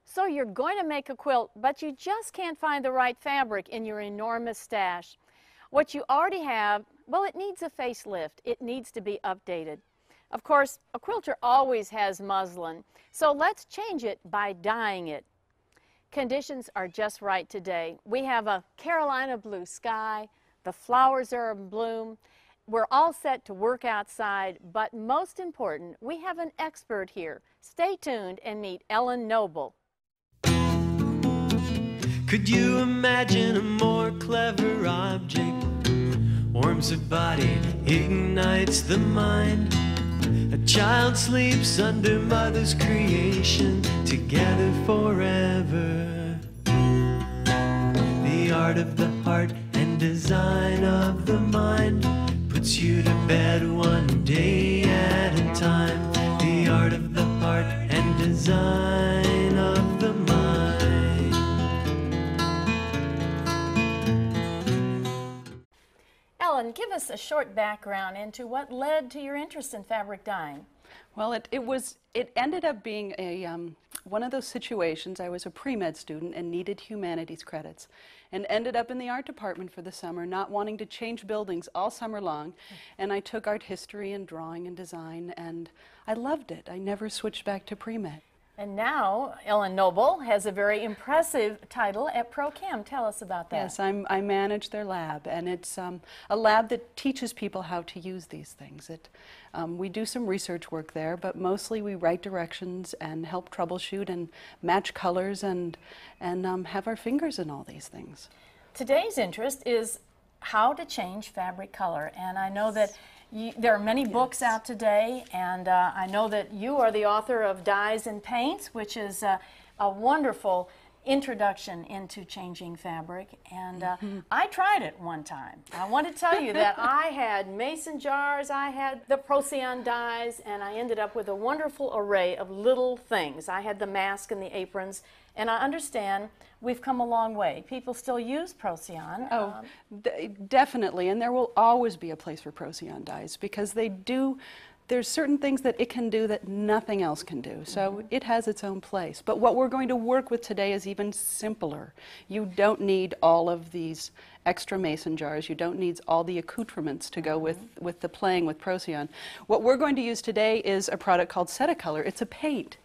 So you're going to make a quilt, but you just can't find the right fabric in your enormous stash. What you already have, well, it needs a facelift. It needs to be updated. Of course, a quilter always has muslin, so let's change it by dyeing it. Conditions are just right today. We have a Carolina blue sky, the flowers are in bloom, we're all set to work outside, but most important, we have an expert here. Stay tuned and meet Elin Noble. Could you imagine a more clever object? Warms the body, ignites the mind. A child sleeps under mother's creation, together forever. The art of the heart and design of the mind puts you to bed one day at a time. The art of the heart and design of the mind. Elin, give us a short background into what led to your interest in fabric dyeing. Well, it ended up being a one of those situations. I was a pre-med student and needed humanities credits, and ended up in the art department for the summer, not wanting to change buildings all summer long. And I took art history and drawing and design, and I loved it. I never switched back to pre-med. And now, Elin Noble has a very impressive title at ProChem. Tell us about that. Yes, I manage their lab, and it's a lab that teaches people how to use these things. We do some research work there, but mostly we write directions and help troubleshoot and match colors and have our fingers in all these things. Today's interest is how to change fabric color, and I know that there are many books out today, and I know that you are the author of Dyes and Paints, which is a wonderful introduction into changing fabric. And I tried it one time. I want to tell you that I had mason jars, I had the Procyon dyes, and I ended up with a wonderful array of little things. I had the mask and the aprons, and I understand we've come a long way. People still use Procyon. Oh, definitely, and there will always be a place for Procyon dyes, because there's certain things that it can do that nothing else can do. So it has its own place. But what we're going to work with today is even simpler. You don't need all of these extra mason jars. You don't need all the accoutrements to go with the playing with Procyon. What we're going to use today is a product called Cetacolor. It's a paint,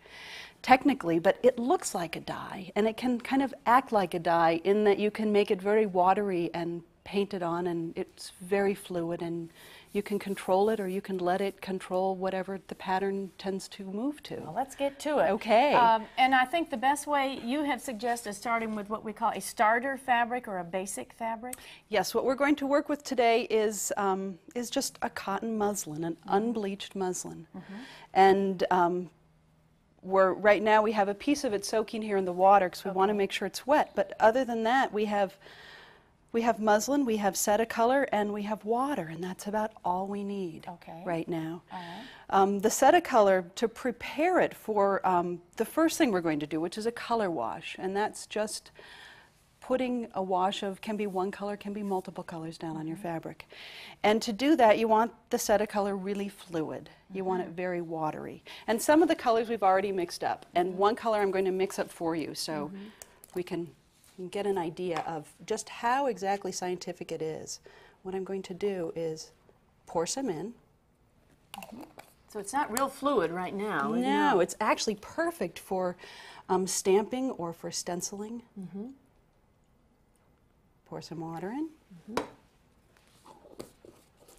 technically, but it looks like a dye, and it can kind of act like a dye in that you can make it very watery and paint it on, and it's very fluid, and you can control it, or you can let it control whatever the pattern tends to move to. Well, let's get to it. Okay. And I think the best way you have suggested starting with what we call a starter fabric or a basic fabric. Yes, what we're going to work with today is just a cotton muslin, an unbleached muslin. And right now we have a piece of it soaking here in the water because we want to make sure it's wet. But other than that, we have muslin, we have Cetacolor, and we have water, and that's about all we need right now. The Cetacolor, to prepare it for the first thing we're going to do, which is a color wash, and that's just putting a wash of, can be one color, can be multiple colors down on your fabric. And to do that, you want the Cetacolor really fluid. You want it very watery. And some of the colors we've already mixed up, and one color I'm going to mix up for you, so we can get an idea of just how exactly scientific it is. What I'm going to do is pour some in. So it's not real fluid right now. No, it's actually perfect for stamping or for stenciling. Pour some water in.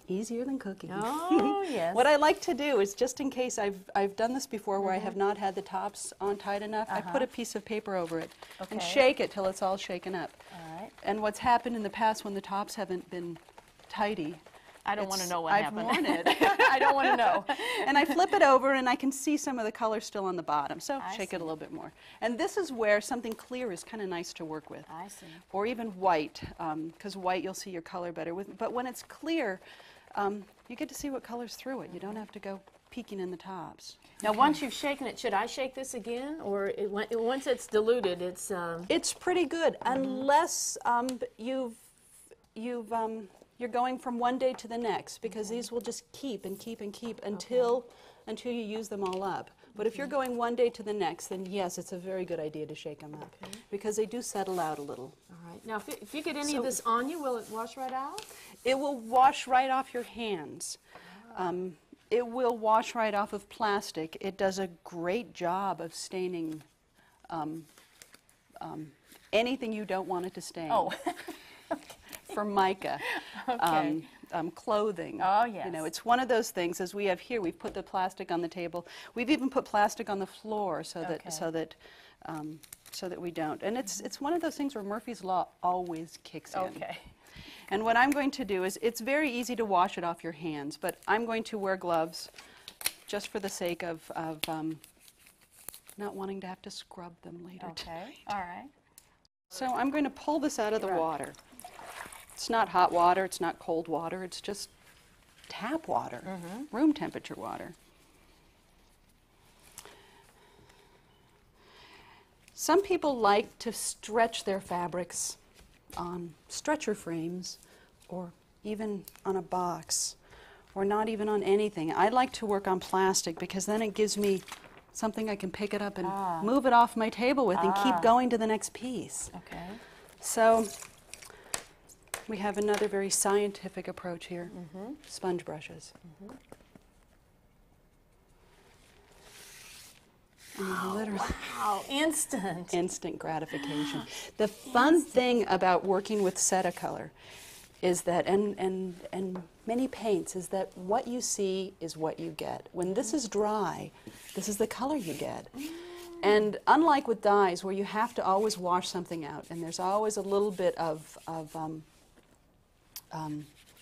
Easier than cooking. Oh, yes. What I like to do is, just in case I've done this before where I have not had the tops on tight enough, I put a piece of paper over it and shake it till it's all shaken up. And what's happened in the past when the tops haven't been tidy, I don't want to know what happened. I've worn it. I don't want to know. And I flip it over and I can see some of the color still on the bottom, so shake it a little bit more. And this is where something clear is kind of nice to work with. I see. Or even white, because white you'll see your color better with. But when it's clear, you get to see what colors through it. You don't have to go peeking in the tops. Now, once you've shaken it, should I shake this again, or once it's diluted, it's? It's pretty good, unless you're going from one day to the next, because these will just keep and keep and keep until you use them all up. But if you're going one day to the next, then yes, it's a very good idea to shake them up because they do settle out a little. All right. Now, if you get any of this on you, will it wash right out? It will wash right off your hands. It will wash right off of plastic. It does a great job of staining anything you don't want it to stain. Oh. Formica, clothing. Oh, yes. You know, it's one of those things. As we have here, we've put the plastic on the table. We've even put plastic on the floor so that we don't. And it's one of those things where Murphy's Law always kicks in. Okay. And what I'm going to do is, it's very easy to wash it off your hands, but I'm going to wear gloves just for the sake of not wanting to have to scrub them later. Okay. All right. So I'm going to pull this out of the water. It's not hot water, it's not cold water, it's just tap water, room temperature water. Some people like to stretch their fabrics on stretcher frames or even on a box or not even on anything. I like to work on plastic because then it gives me something I can pick it up and move it off my table with and keep going to the next piece. Okay. So we have another very scientific approach here, sponge brushes. Literally. Wow, instant. Instant gratification. The fun thing about working with Cetacolor is that, and many paints, is that what you see is what you get. When this is dry, this is the color you get. And unlike with dyes, where you have to always wash something out, and there's always a little bit of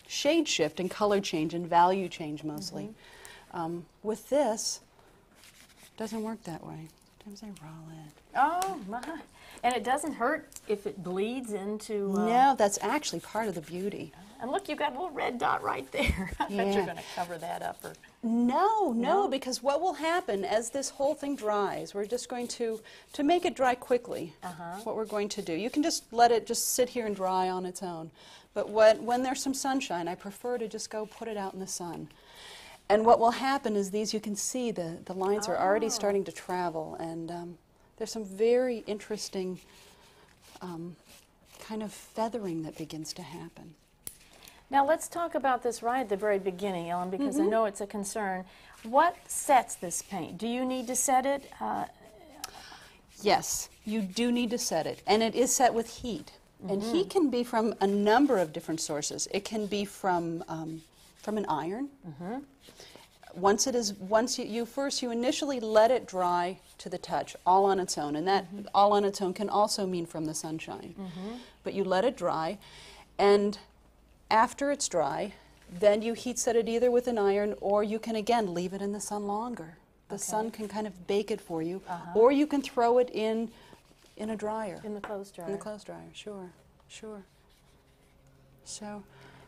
shade shift and color change and value change mostly, with this, it doesn't work that way. Sometimes I roll it. Oh, my. And it doesn't hurt if it bleeds into... No, that's actually part of the beauty. And look, you've got a little red dot right there. I bet you're going to cover that up. Or... No, because what will happen as this whole thing dries, we're just going to make it dry quickly, what we're going to do. You can just let it just sit here and dry on its own. But when there's some sunshine, I prefer to just go put it out in the sun. And what will happen is these, you can see the lines are already starting to travel, and there's some very interesting kind of feathering that begins to happen. Now let's talk about this right at the very beginning, Ellen, because I know it's a concern. What sets this paint? Do you need to set it? Yes, you do need to set it, and it is set with heat. And heat can be from a number of different sources. It can be from an iron. Once you initially let it dry to the touch, all on its own, and that all on its own can also mean from the sunshine. But you let it dry, and after it's dry, then you heat set it either with an iron, or you can again leave it in the sun longer. The sun can kind of bake it for you, or you can throw it in a dryer. In the clothes dryer. In the clothes dryer, sure. So.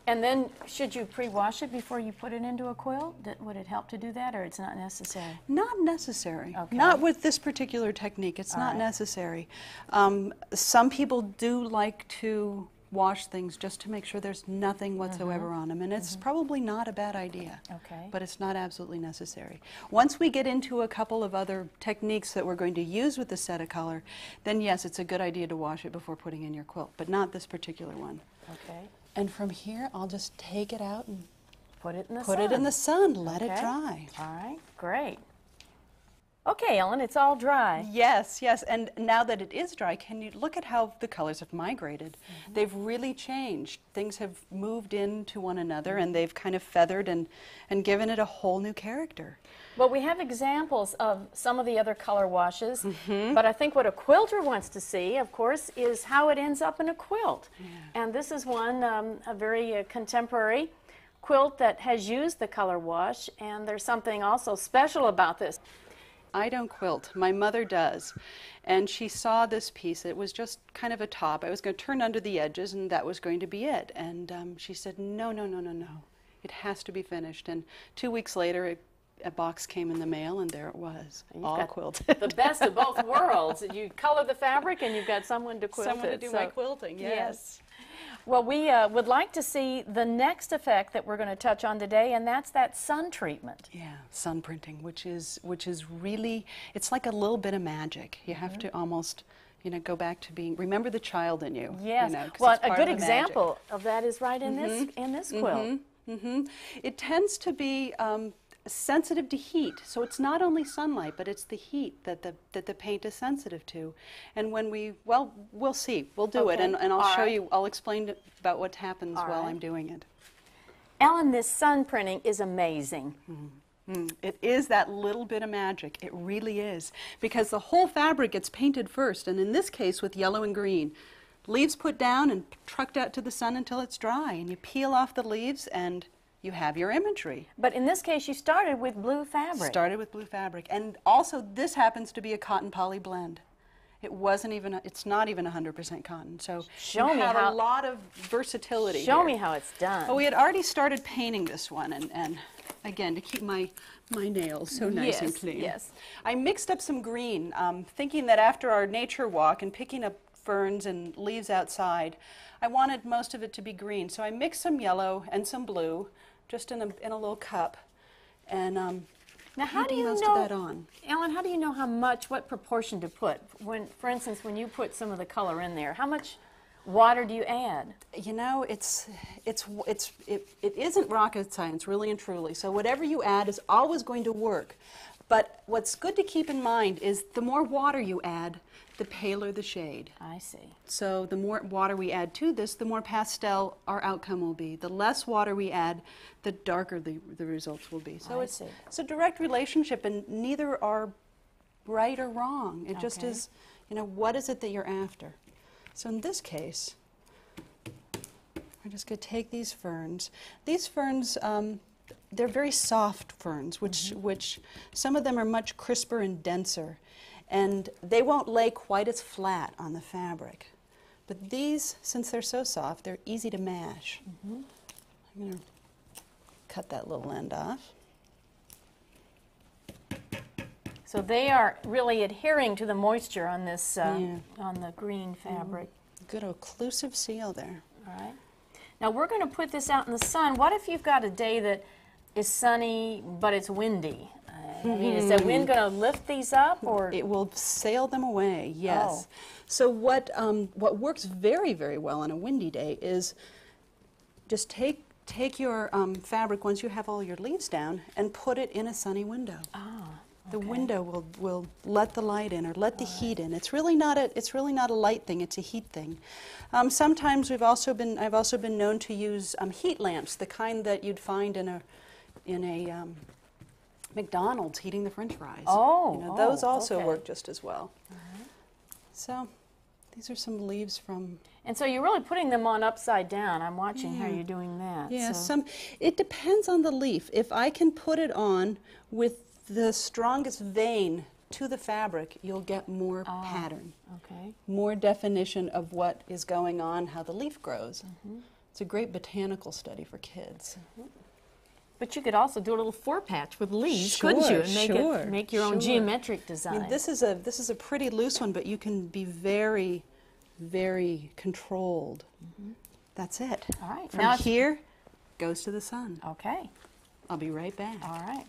And then, should you pre-wash it before you put it into a quilt? Would it help to do that, or it's not necessary? Not necessary. Okay. Not with this particular technique. It's not necessary. Some people do like to wash things just to make sure there's nothing whatsoever on them, and it's probably not a bad idea. Okay. But it's not absolutely necessary. Once we get into a couple of other techniques that we're going to use with the Cetacolor, then yes, it's a good idea to wash it before putting in your quilt, but not this particular one. Okay. And from here, I'll just take it out and put it in the sun. Put it in the sun. Let it dry. All right. Great. Okay, Ellen, it's all dry. Yes, yes. And now that it is dry, can you look at how the colors have migrated? They've really changed. Things have moved into one another, and they've kind of feathered and given it a whole new character. Well, we have examples of some of the other color washes, but I think what a quilter wants to see, of course, is how it ends up in a quilt. And this is one, a very contemporary quilt that has used the color wash, and there's something also special about this. I don't quilt. My mother does. And she saw this piece. It was just kind of a top. I was going to turn under the edges, and that was going to be it. And she said, no, no, no, no, no. It has to be finished. And 2 weeks later, a box came in the mail, and there it was, all quilted. The best of both worlds. You color the fabric, and you've got someone to quilt it. Someone to do my quilting, yes. Well, we would like to see the next effect that we're going to touch on today, and that's that sun treatment. Yeah, sun printing, which is really, it's like a little bit of magic. You have to almost, you know, go back to being, remember the child in you. Yes. You know, 'cause well, it's a part good of the example of that is right in this quilt. It tends to be sensitive to heat, so it's not only sunlight, but it's the heat that the paint is sensitive to. And when we'll see, we'll do it, and I'll show you, I'll explain about what happens while I'm doing it. Ellen, this sun printing is amazing. It is that little bit of magic. It really is, because the whole fabric gets painted first, and in this case with yellow and green. Leaves put down and trucked out to the sun until it's dry, and you peel off the leaves and you have your imagery. But in this case, you started with blue fabric. Started with blue fabric, and also this happens to be a cotton poly blend. It wasn't even. It's not even 100% cotton. So you have a lot of versatility. Show me how it's done. Oh, we had already started painting this one, and again to keep my nails so nice and clean. Yes. I mixed up some green, thinking that after our nature walk and picking up ferns and leaves outside, I wanted most of it to be green. So I mixed some yellow and some blue, just in a little cup, and now how do you know, that on. Ellen, how do you know how much, what proportion to put? When, for instance, when you put some of the color in there, how much water do you add? You know, it isn't rocket science, really and truly. So whatever you add is always going to work. But what's good to keep in mind is the more water you add, the paler the shade. I see. So the more water we add to this, the more pastel our outcome will be. The less water we add, the darker the results will be. So it's a direct relationship, and neither are right or wrong. It just is, you know, what is it that you're after? So in this case, we're just going to take these ferns. These ferns, they're very soft ferns, which some of them are much crisper and denser, and they won't lay quite as flat on the fabric. But these, since they're so soft, they're easy to mash. I'm going to cut that little end off. So they are really adhering to the moisture on this, on the green fabric. Good occlusive seal there. All right. Now we're going to put this out in the sun. What if you've got a day that is sunny but it's windy? I mean, is the wind going to lift these up, or it will sail them away? Yes. So what works very, very well on a windy day is just take your fabric once you have all your leaves down and put it in a sunny window. The window will let the light in, or let the heat in. It's really not a light thing. It's a heat thing. Sometimes I've also been known to use heat lamps, the kind that you'd find in a McDonald's heating the French fries. Those also work just as well. So these are some leaves from. And so you're really putting them on upside down. I'm watching how you're doing that. Yeah, so. It depends on the leaf. If I can put it on with the strongest vein to the fabric, you'll get more pattern, more definition of what is going on, how the leaf grows. It's a great botanical study for kids. But you could also do a little four-patch with leaves, couldn't you? And make your own geometric design. I mean, this is a pretty loose one, but you can be very, very controlled. That's it. All right. From now here, goes to the sun. Okay. I'll be right back. All right.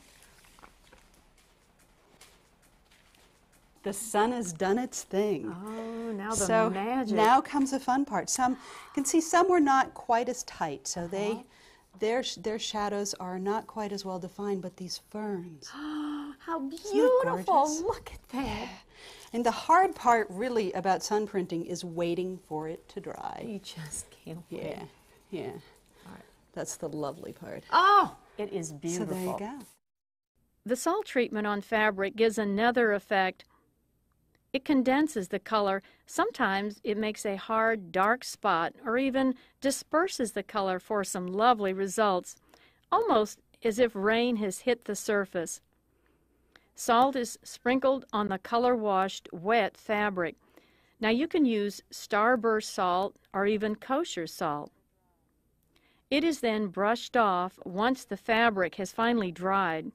The sun has done its thing. Oh, now the magic. Now comes the fun part. You can see some were not quite as tight, so their shadows are not quite as well defined, but these ferns. How beautiful. Look at that. And the hard part really about sun printing is waiting for it to dry. You just can't wait. Yeah. All right. That's the lovely part. Oh, it is beautiful. So there you go. The salt treatment on fabric gives another effect. It condenses the color. Sometimes it makes a hard, dark spot, or even disperses the color for some lovely results, almost as if rain has hit the surface. Salt is sprinkled on the color-washed, wet fabric. Now you can use starburst salt or even kosher salt. It is then brushed off once the fabric has finally dried.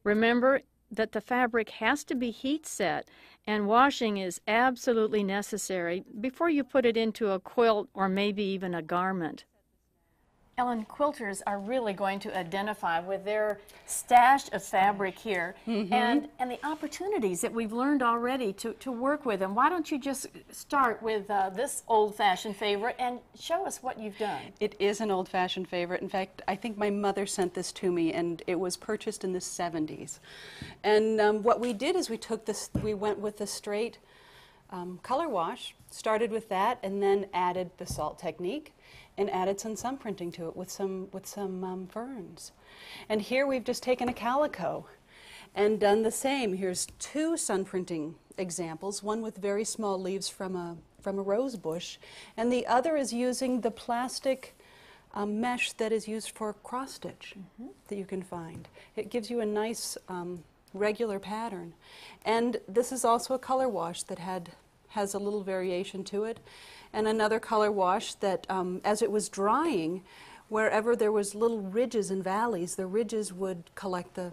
Remember that the fabric has to be heat set and washing is absolutely necessary before you put it into a quilt or maybe even a garment. Elin, quilters are really going to identify with their stash of fabric here and the opportunities that we've learned already to work with them. Why don't you just start with this old-fashioned favorite and show us what you've done? It is an old-fashioned favorite. In fact, I think my mother sent this to me, and it was purchased in the 70s. And what we did is we went with the straight color wash, started with that, and then added the salt technique and added some sun printing to it with some ferns. And here we've just taken a calico and done the same. Here's two sun printing examples, one with very small leaves from a rose bush, and the other is using the plastic mesh that is used for cross stitch that you can find. It gives you a nice regular pattern. And this is also a color wash that has a little variation to it. And another color wash that, as it was drying, wherever there was little ridges and valleys, the ridges would collect the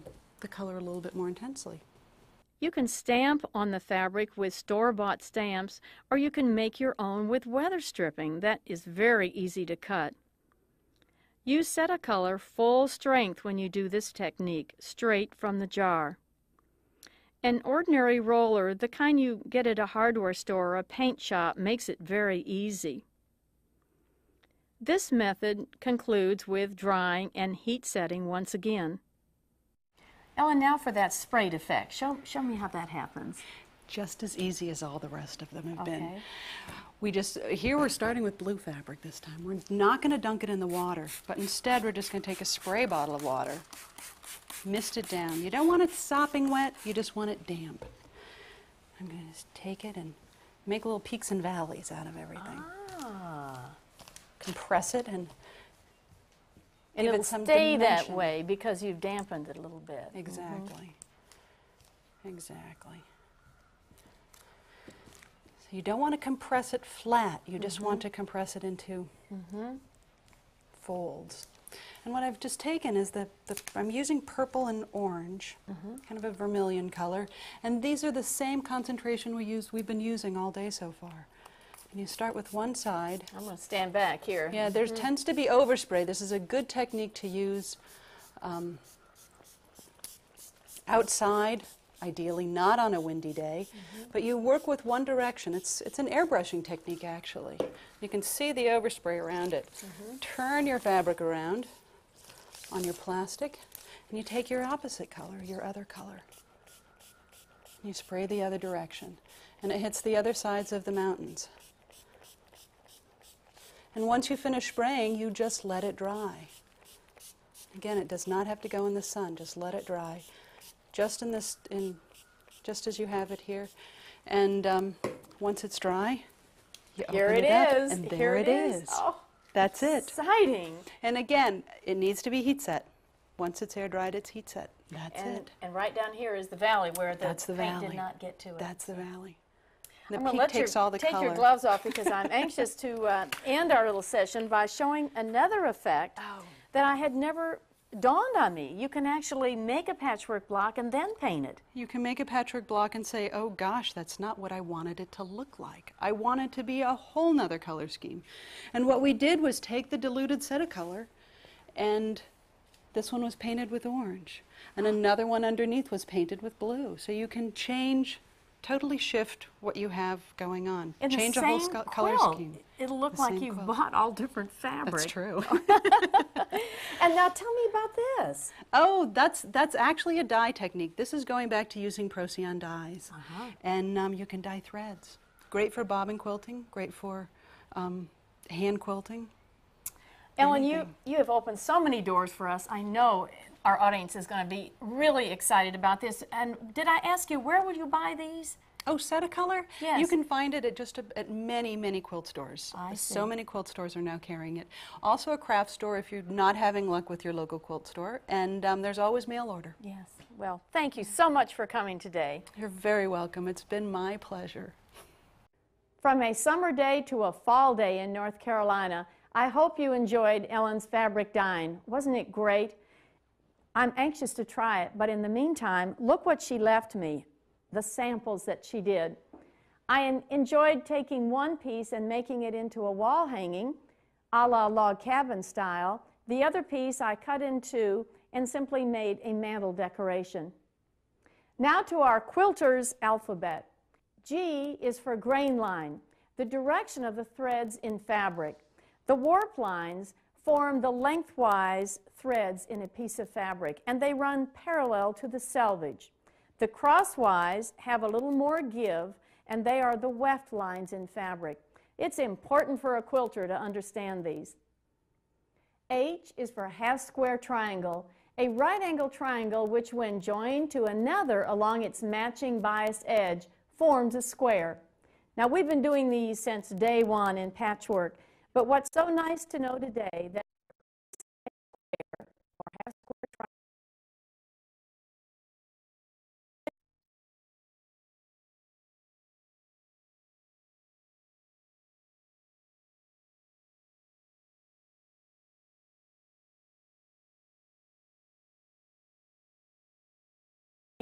color a little bit more intensely. You can stamp on the fabric with store-bought stamps, or you can make your own with weather stripping. That is very easy to cut. Use set-a-color full strength when you do this technique, straight from the jar. An ordinary roller, the kind you get at a hardware store or a paint shop, makes it very easy. This method concludes with drying and heat setting once again. Elin, now for that sprayed effect. Show me how that happens. Just as easy as all the rest of them have been. Here we're starting with blue fabric this time. We're not going to dunk it in the water, but instead we're just going to take a spray bottle of water, mist it down. You don't want it sopping wet, you just want it damp. I'm going to just take it and make little peaks and valleys out of everything. Compress it and it'll stay that way because you've dampened it a little bit. Exactly. Exactly. So you don't want to compress it flat, you just want to compress it into folds. And what I've just taken is I'm using purple and orange, kind of a vermilion color, and these are the same concentration we've been using all day so far. And you start with one side. I'm going to stand back here. Yeah, there tends to be overspray. This is a good technique to use outside, ideally not on a windy day, but you work with one direction. It's an airbrushing technique, actually. You can see the overspray around it. Turn your fabric around on your plastic, and you take your opposite color, your other color. You spray the other direction, and it hits the other sides of the mountains. And once you finish spraying, you just let it dry. Again, it does not have to go in the sun, just let it dry. Just as you have it here. And once it's dry, you open it up, and there it is. Oh, that's it. Exciting. And again, it needs to be heat set. Once it's air dried, it's heat set. That's it. And right down here is the valley where the paint valley did not get to it. That's the valley. I'm going to let you take your gloves off because I'm anxious to end our little session by showing another effect that I had never dawned on me. You can actually make a patchwork block and then paint it. You can make a patchwork block and say, oh gosh, that's not what I wanted it to look like. I want it to be a whole nother color scheme. And what we did was take the diluted set of color, and this one was painted with orange, and another one underneath was painted with blue. So you can totally shift what you have going on. In change the a whole same color quilt. scheme. It'll look like you've bought all different fabric. That's true. And now tell me about this. Oh, that's actually a dye technique. This is going back to using Procyon dyes. And you can dye threads. Great for bobbin quilting, great for hand quilting. Elin, you have opened so many doors for us. I know our audience is going to be really excited about this. And did I ask you, where would you buy these? Oh, set-a-color? Yes. You can find it at many, many quilt stores. I see. So many quilt stores are now carrying it. Also a craft store if you're not having luck with your local quilt store. And there's always mail order. Yes. Well, thank you so much for coming today. You're very welcome. It's been my pleasure. From a summer day to a fall day in North Carolina, I hope you enjoyed Elin's fabric dyeing. Wasn't it great? I'm anxious to try it, but in the meantime, look what she left me, the samples that she did. I enjoyed taking one piece and making it into a wall hanging, a la log cabin style. The other piece I cut in two and simply made a mantle decoration. Now to our quilter's alphabet. G is for Grainline, the direction of the threads in fabric. The warp lines form the lengthwise threads in a piece of fabric, and they run parallel to the selvage. The crosswise have a little more give, and they are the weft lines in fabric. It's important for a quilter to understand these. H is for half-square triangle, a right-angle triangle which, when joined to another along its matching biased edge, forms a square. Now, we've been doing these since day one in patchwork, but what's so nice to know today that square or half-square triangle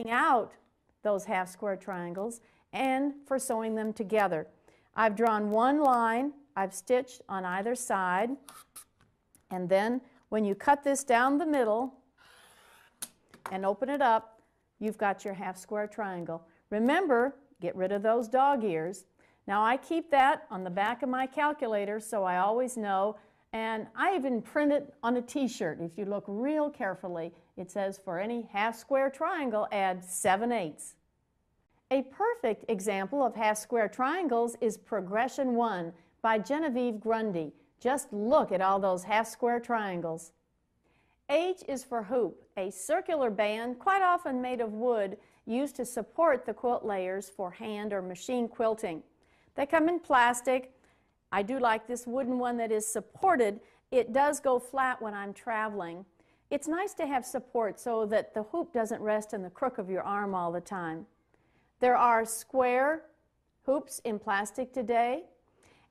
out those half-square triangles and for sewing them together. I've drawn one line, I've stitched on either side, and then when you cut this down the middle and open it up, you've got your half-square triangle. Remember, get rid of those dog ears. Now I keep that on the back of my calculator so I always know, and I even print it on a t-shirt. If you look real carefully, it says for any half-square triangle, add 7/8. A perfect example of half-square triangles is Progression 1 by Genevieve Grundy. Just look at all those half-square triangles. H is for hoop, a circular band quite often made of wood used to support the quilt layers for hand or machine quilting. They come in plastic. I do like this wooden one that is supported. It does go flat when I'm traveling. It's nice to have support so that the hoop doesn't rest in the crook of your arm all the time. There are square hoops in plastic today.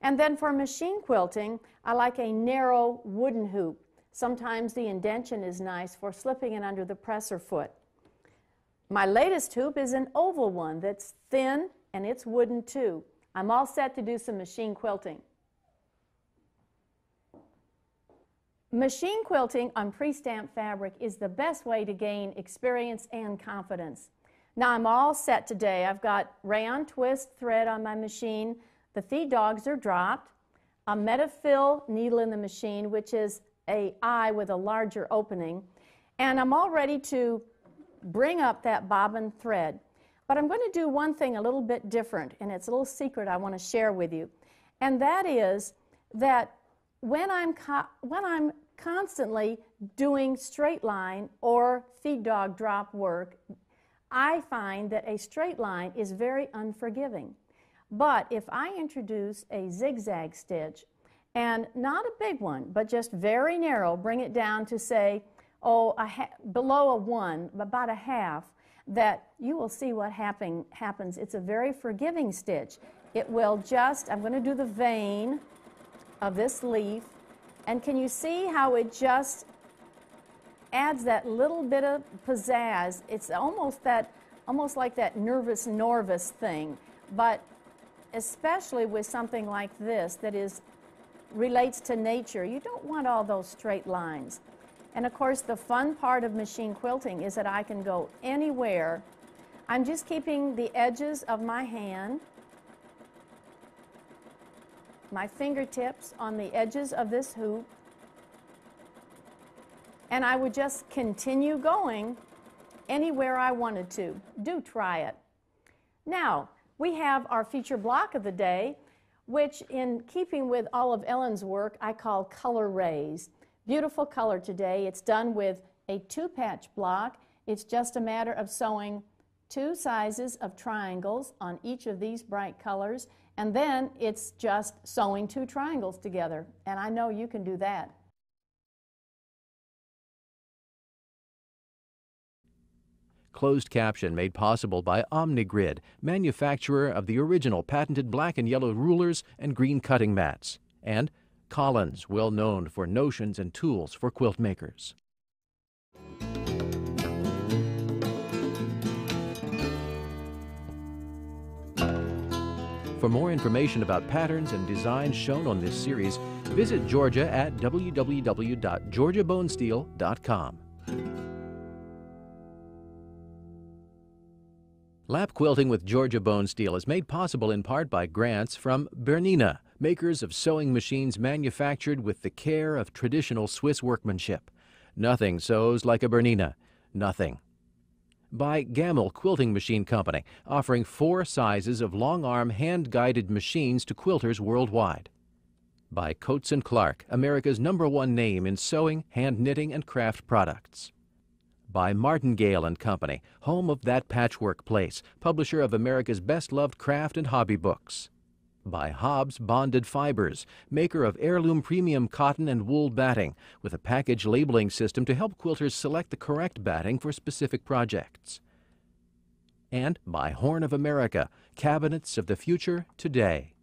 And then for machine quilting, I like a narrow wooden hoop. Sometimes the indention is nice for slipping it under the presser foot. My latest hoop is an oval one that's thin and it's wooden too. I'm all set to do some machine quilting. Machine quilting on pre-stamped fabric is the best way to gain experience and confidence. Now I'm all set today. I've got rayon twist thread on my machine. The feed dogs are dropped. A metafill needle in the machine, which is an eye with a larger opening. And I'm all ready to bring up that bobbin thread. But I'm going to do one thing a little bit different, and it's a little secret I want to share with you. And that is that when I'm constantly doing straight line or feed dog drop work, I find that a straight line is very unforgiving. But if I introduce a zigzag stitch, and not a big one, but just very narrow, bring it down to say, below a 1, about a half, that you will see what happens. It's a very forgiving stitch. It will just, I'm going to do the vein of this leaf, and can you see how it just adds that little bit of pizzazz? It's almost like that nervous Norvis thing, but especially with something like this that relates to nature, you don't want all those straight lines. And of course, the fun part of machine quilting is that I can go anywhere. I'm just keeping the edges of my hand, my fingertips on the edges of this hoop, and I would just continue going anywhere I wanted to. Do try it. Now, we have our feature block of the day, which in keeping with all of Ellen's work, I call Color Rays. Beautiful color today. It's done with a 2-patch block. It's just a matter of sewing 2 sizes of triangles on each of these bright colors, and then it's just sewing 2 triangles together. And I know you can do that. Closed caption made possible by OmniGrid, manufacturer of the original patented black and yellow rulers and green cutting mats. And Collins, well known for notions and tools for quilt makers. For more information about patterns and designs shown on this series, visit Georgia at www.georgiabonesteel.com. Lap quilting with Georgia Bonesteel is made possible in part by grants from Bernina, makers of sewing machines manufactured with the care of traditional Swiss workmanship. Nothing sews like a Bernina. Nothing. By Gamel Quilting Machine Company, offering 4 sizes of long-arm hand-guided machines to quilters worldwide. By Coates & Clark, America's #1 name in sewing, hand knitting, and craft products. By Martingale & Company, home of That Patchwork Place, publisher of America's best-loved craft and hobby books. By Hobbs Bonded Fibers, maker of heirloom premium cotton and wool batting, with a package labeling system to help quilters select the correct batting for specific projects. And by Horn of America, cabinets of the future today.